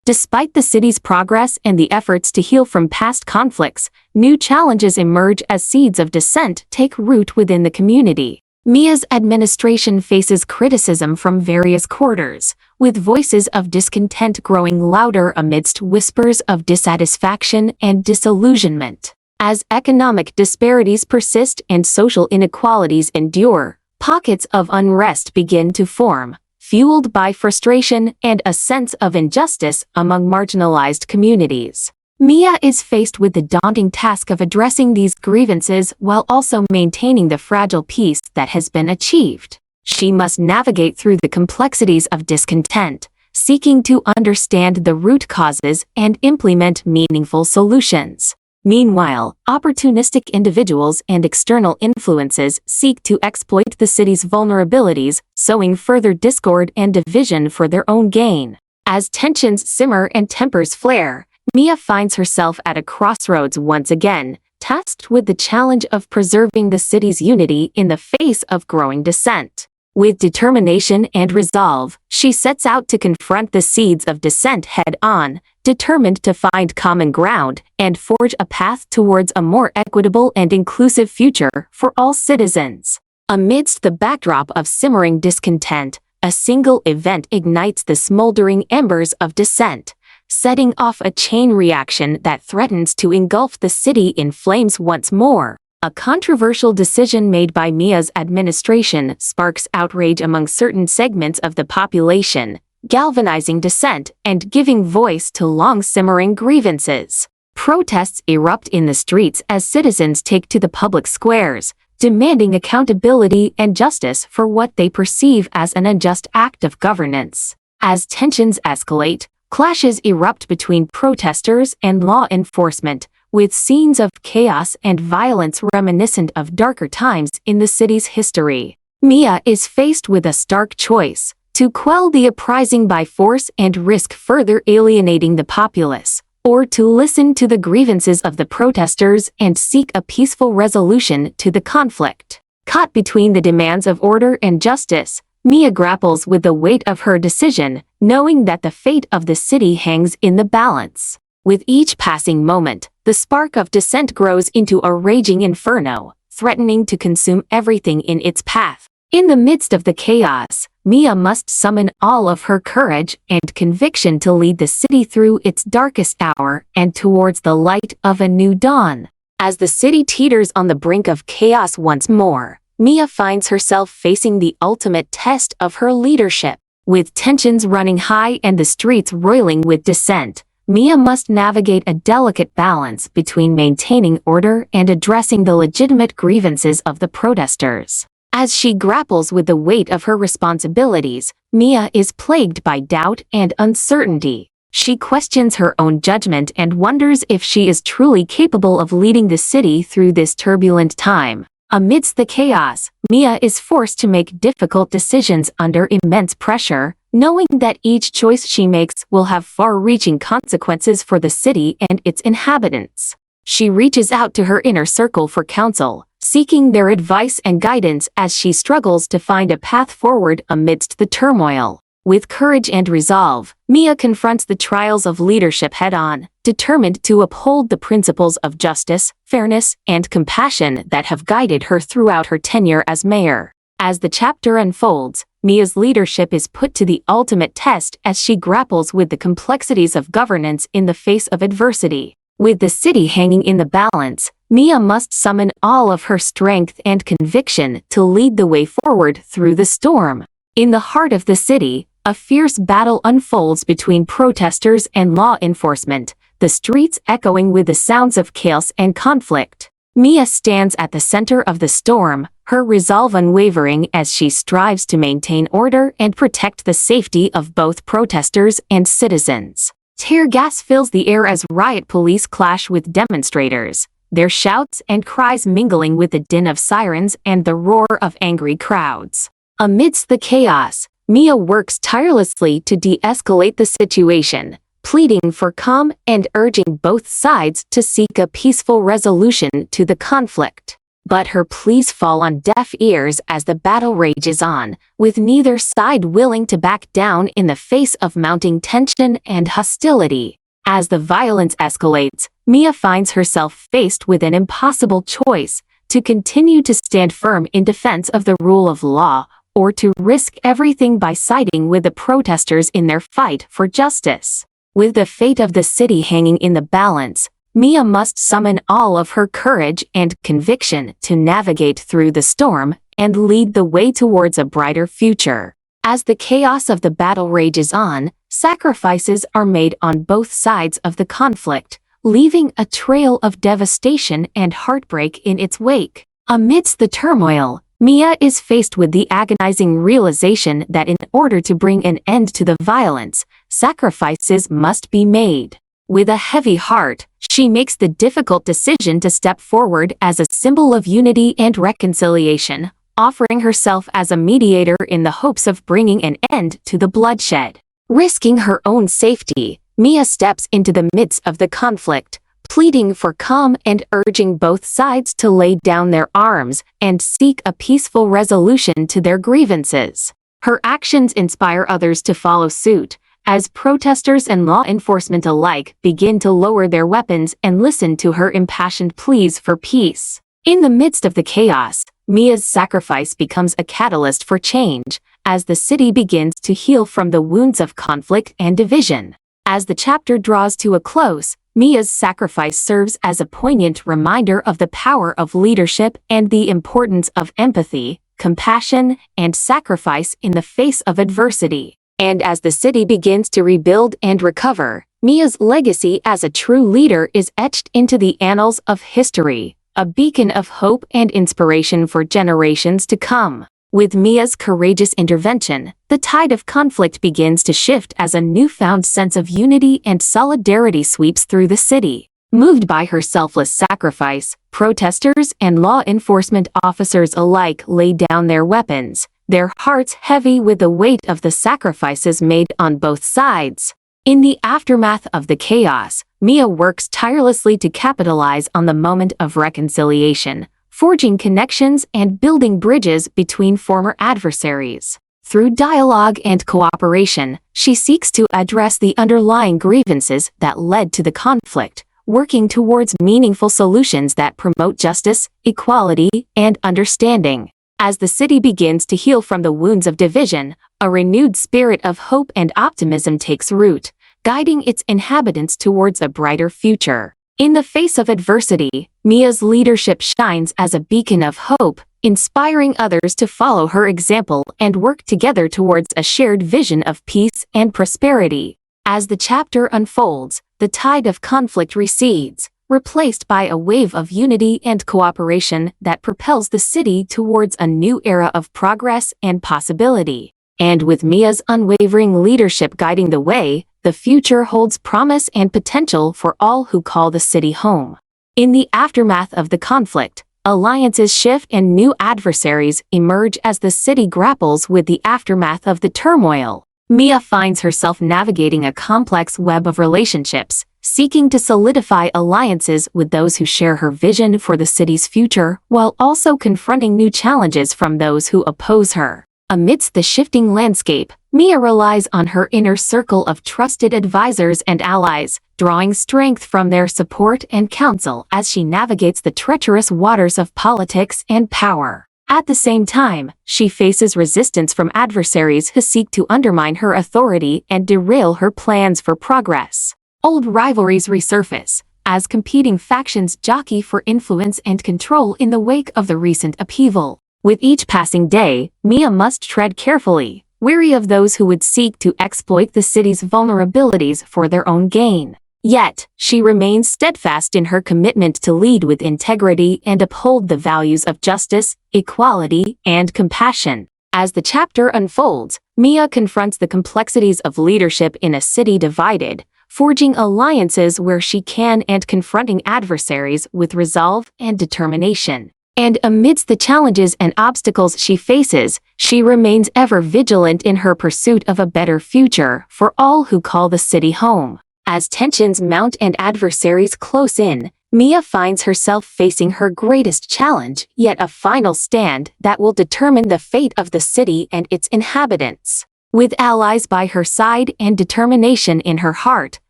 Despite the city's progress and the efforts to heal from past conflicts, new challenges emerge as seeds of dissent take root within the community. Mia's administration faces criticism from various quarters, with voices of discontent growing louder amidst whispers of dissatisfaction and disillusionment. As economic disparities persist and social inequalities endure, pockets of unrest begin to form, fueled by frustration and a sense of injustice among marginalized communities. Mia is faced with the daunting task of addressing these grievances while also maintaining the fragile peace that has been achieved. She must navigate through the complexities of discontent, seeking to understand the root causes and implement meaningful solutions. Meanwhile, opportunistic individuals and external influences seek to exploit the city's vulnerabilities, sowing further discord and division for their own gain. As tensions simmer and tempers flare, Mia finds herself at a crossroads once again, tasked with the challenge of preserving the city's unity in the face of growing dissent. With determination and resolve, she sets out to confront the seeds of dissent head-on, determined to find common ground and forge a path towards a more equitable and inclusive future for all citizens. Amidst the backdrop of simmering discontent, a single event ignites the smoldering embers of dissent, setting off a chain reaction that threatens to engulf the city in flames once more. A controversial decision made by Mia's administration sparks outrage among certain segments of the population, galvanizing dissent and giving voice to long-simmering grievances. Protests erupt in the streets as citizens take to the public squares, demanding accountability and justice for what they perceive as an unjust act of governance. As tensions escalate, clashes erupt between protesters and law enforcement, with scenes of chaos and violence reminiscent of darker times in the city's history. Mia is faced with a stark choice: to quell the uprising by force and risk further alienating the populace, or to listen to the grievances of the protesters and seek a peaceful resolution to the conflict. Caught between the demands of order and justice, Mia grapples with the weight of her decision, knowing that the fate of the city hangs in the balance. With each passing moment, the spark of dissent grows into a raging inferno, threatening to consume everything in its path. In the midst of the chaos, Mia must summon all of her courage and conviction to lead the city through its darkest hour and towards the light of a new dawn. As the city teeters on the brink of chaos once more, Mia finds herself facing the ultimate test of her leadership. With tensions running high and the streets roiling with dissent, Mia must navigate a delicate balance between maintaining order and addressing the legitimate grievances of the protesters. As she grapples with the weight of her responsibilities, Mia is plagued by doubt and uncertainty. She questions her own judgment and wonders if she is truly capable of leading the city through this turbulent time. Amidst the chaos, Mia is forced to make difficult decisions under immense pressure, knowing that each choice she makes will have far-reaching consequences for the city and its inhabitants. She reaches out to her inner circle for counsel, seeking their advice and guidance as she struggles to find a path forward amidst the turmoil. With courage and resolve, Mia confronts the trials of leadership head-on, determined to uphold the principles of justice, fairness, and compassion that have guided her throughout her tenure as mayor. As the chapter unfolds, Mia's leadership is put to the ultimate test as she grapples with the complexities of governance in the face of adversity. With the city hanging in the balance, Mia must summon all of her strength and conviction to lead the way forward through the storm. In the heart of the city, a fierce battle unfolds between protesters and law enforcement, the streets echoing with the sounds of chaos and conflict. Mia stands at the center of the storm, her resolve unwavering as she strives to maintain order and protect the safety of both protesters and citizens. Tear gas fills the air as riot police clash with demonstrators, their shouts and cries mingling with the din of sirens and the roar of angry crowds. Amidst the chaos, Mia works tirelessly to de-escalate the situation, pleading for calm and urging both sides to seek a peaceful resolution to the conflict. But her pleas fall on deaf ears as the battle rages on, with neither side willing to back down in the face of mounting tension and hostility. As the violence escalates, Mia finds herself faced with an impossible choice: to continue to stand firm in defense of the rule of law, or to risk everything by siding with the protesters in their fight for justice. With the fate of the city hanging in the balance, Mia must summon all of her courage and conviction to navigate through the storm and lead the way towards a brighter future. As the chaos of the battle rages on, sacrifices are made on both sides of the conflict, leaving a trail of devastation and heartbreak in its wake. Amidst the turmoil, Mia is faced with the agonizing realization that in order to bring an end to the violence, sacrifices must be made. With a heavy heart, she makes the difficult decision to step forward as a symbol of unity and reconciliation, offering herself as a mediator in the hopes of bringing an end to the bloodshed. Risking her own safety, Mia steps into the midst of the conflict, pleading for calm and urging both sides to lay down their arms and seek a peaceful resolution to their grievances. Her actions inspire others to follow suit, as protesters and law enforcement alike begin to lower their weapons and listen to her impassioned pleas for peace. In the midst of the chaos, Mia's sacrifice becomes a catalyst for change, as the city begins to heal from the wounds of conflict and division. As the chapter draws to a close, Mia's sacrifice serves as a poignant reminder of the power of leadership and the importance of empathy, compassion, and sacrifice in the face of adversity. And as the city begins to rebuild and recover, Mia's legacy as a true leader is etched into the annals of history, a beacon of hope and inspiration for generations to come. With Mia's courageous intervention, the tide of conflict begins to shift as a newfound sense of unity and solidarity sweeps through the city. Moved by her selfless sacrifice, protesters and law enforcement officers alike lay down their weapons, their hearts heavy with the weight of the sacrifices made on both sides. In the aftermath of the chaos, Mia works tirelessly to capitalize on the moment of reconciliation, forging connections and building bridges between former adversaries. Through dialogue and cooperation, she seeks to address the underlying grievances that led to the conflict, working towards meaningful solutions that promote justice, equality, and understanding. As the city begins to heal from the wounds of division, a renewed spirit of hope and optimism takes root, guiding its inhabitants towards a brighter future. In the face of adversity, Mia's leadership shines as a beacon of hope, inspiring others to follow her example and work together towards a shared vision of peace and prosperity. As the chapter unfolds, the tide of conflict recedes, replaced by a wave of unity and cooperation that propels the city towards a new era of progress and possibility. And with Mia's unwavering leadership guiding the way, the future holds promise and potential for all who call the city home. In the aftermath of the conflict, alliances shift and new adversaries emerge as the city grapples with the aftermath of the turmoil. Mia finds herself navigating a complex web of relationships, seeking to solidify alliances with those who share her vision for the city's future, while also confronting new challenges from those who oppose her. Amidst the shifting landscape, Mia relies on her inner circle of trusted advisors and allies, drawing strength from their support and counsel as she navigates the treacherous waters of politics and power. At the same time, she faces resistance from adversaries who seek to undermine her authority and derail her plans for progress. Old rivalries resurface, as competing factions jockey for influence and control in the wake of the recent upheaval. With each passing day, Mia must tread carefully, wary of those who would seek to exploit the city's vulnerabilities for their own gain. Yet, she remains steadfast in her commitment to lead with integrity and uphold the values of justice, equality, and compassion. As the chapter unfolds, Mia confronts the complexities of leadership in a city divided, forging alliances where she can and confronting adversaries with resolve and determination. And amidst the challenges and obstacles she faces, she remains ever vigilant in her pursuit of a better future for all who call the city home. As tensions mount and adversaries close in, Mia finds herself facing her greatest challenge, yet a final stand that will determine the fate of the city and its inhabitants. With allies by her side and determination in her heart,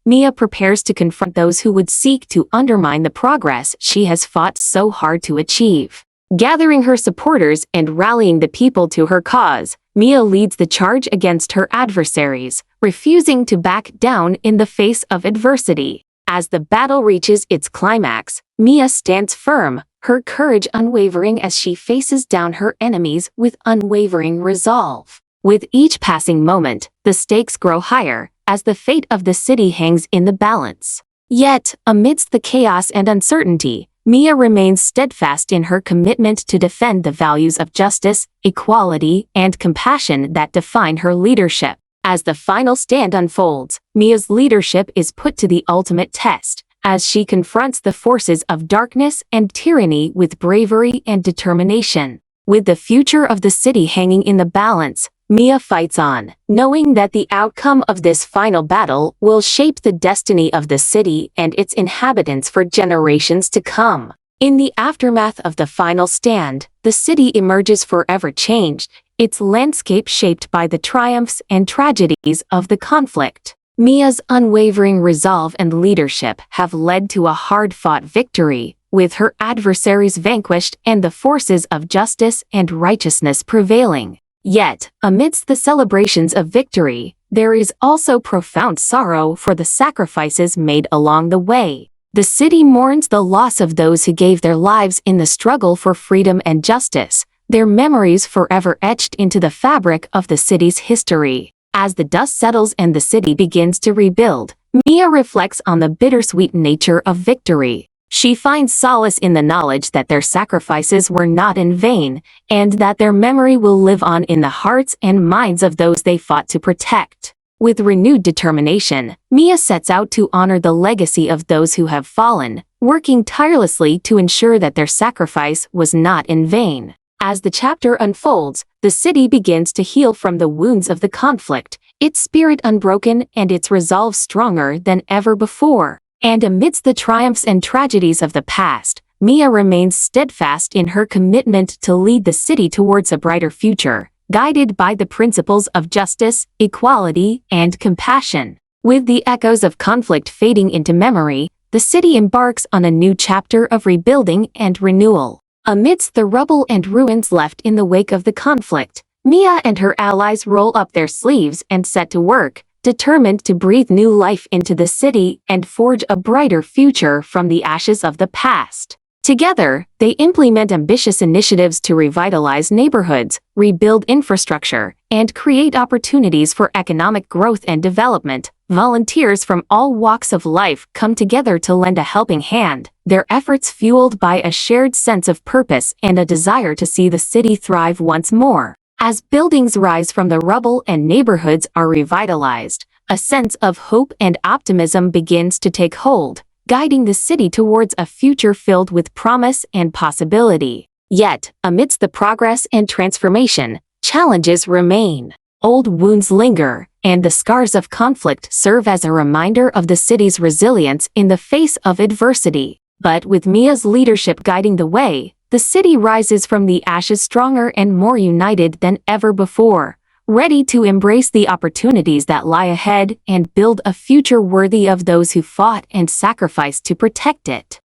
Mia prepares to confront those who would seek to undermine the progress she has fought so hard to achieve. Gathering her supporters and rallying the people to her cause, Mia leads the charge against her adversaries, refusing to back down in the face of adversity. As the battle reaches its climax, Mia stands firm, her courage unwavering as she faces down her enemies with unwavering resolve. With each passing moment, the stakes grow higher, as the fate of the city hangs in the balance. Yet, amidst the chaos and uncertainty, Mia remains steadfast in her commitment to defend the values of justice, equality, and compassion that define her leadership. As the final stand unfolds, Mia's leadership is put to the ultimate test, as she confronts the forces of darkness and tyranny with bravery and determination. With the future of the city hanging in the balance, Mia fights on, knowing that the outcome of this final battle will shape the destiny of the city and its inhabitants for generations to come. In the aftermath of the final stand, the city emerges forever changed, its landscape shaped by the triumphs and tragedies of the conflict. Mia's unwavering resolve and leadership have led to a hard-fought victory, with her adversaries vanquished and the forces of justice and righteousness prevailing. Yet, amidst the celebrations of victory, there is also profound sorrow for the sacrifices made along the way. The city mourns the loss of those who gave their lives in the struggle for freedom and justice, their memories forever etched into the fabric of the city's history. As the dust settles and the city begins to rebuild, Mia reflects on the bittersweet nature of victory. She finds solace in the knowledge that their sacrifices were not in vain, and that their memory will live on in the hearts and minds of those they fought to protect. With renewed determination, Mia sets out to honor the legacy of those who have fallen, working tirelessly to ensure that their sacrifice was not in vain. As the chapter unfolds, the city begins to heal from the wounds of the conflict, its spirit unbroken and its resolve stronger than ever before. And amidst the triumphs and tragedies of the past, Mia remains steadfast in her commitment to lead the city towards a brighter future, guided by the principles of justice, equality, and compassion. With the echoes of conflict fading into memory, the city embarks on a new chapter of rebuilding and renewal. Amidst the rubble and ruins left in the wake of the conflict, Mia and her allies roll up their sleeves and set to work, determined to breathe new life into the city and forge a brighter future from the ashes of the past. Together, they implement ambitious initiatives to revitalize neighborhoods, rebuild infrastructure, and create opportunities for economic growth and development. Volunteers from all walks of life come together to lend a helping hand, their efforts fueled by a shared sense of purpose and a desire to see the city thrive once more. As buildings rise from the rubble and neighborhoods are revitalized, a sense of hope and optimism begins to take hold, guiding the city towards a future filled with promise and possibility. Yet, amidst the progress and transformation, challenges remain. Old wounds linger, and the scars of conflict serve as a reminder of the city's resilience in the face of adversity. But with Mia's leadership guiding the way, the city rises from the ashes stronger and more united than ever before, ready to embrace the opportunities that lie ahead and build a future worthy of those who fought and sacrificed to protect it.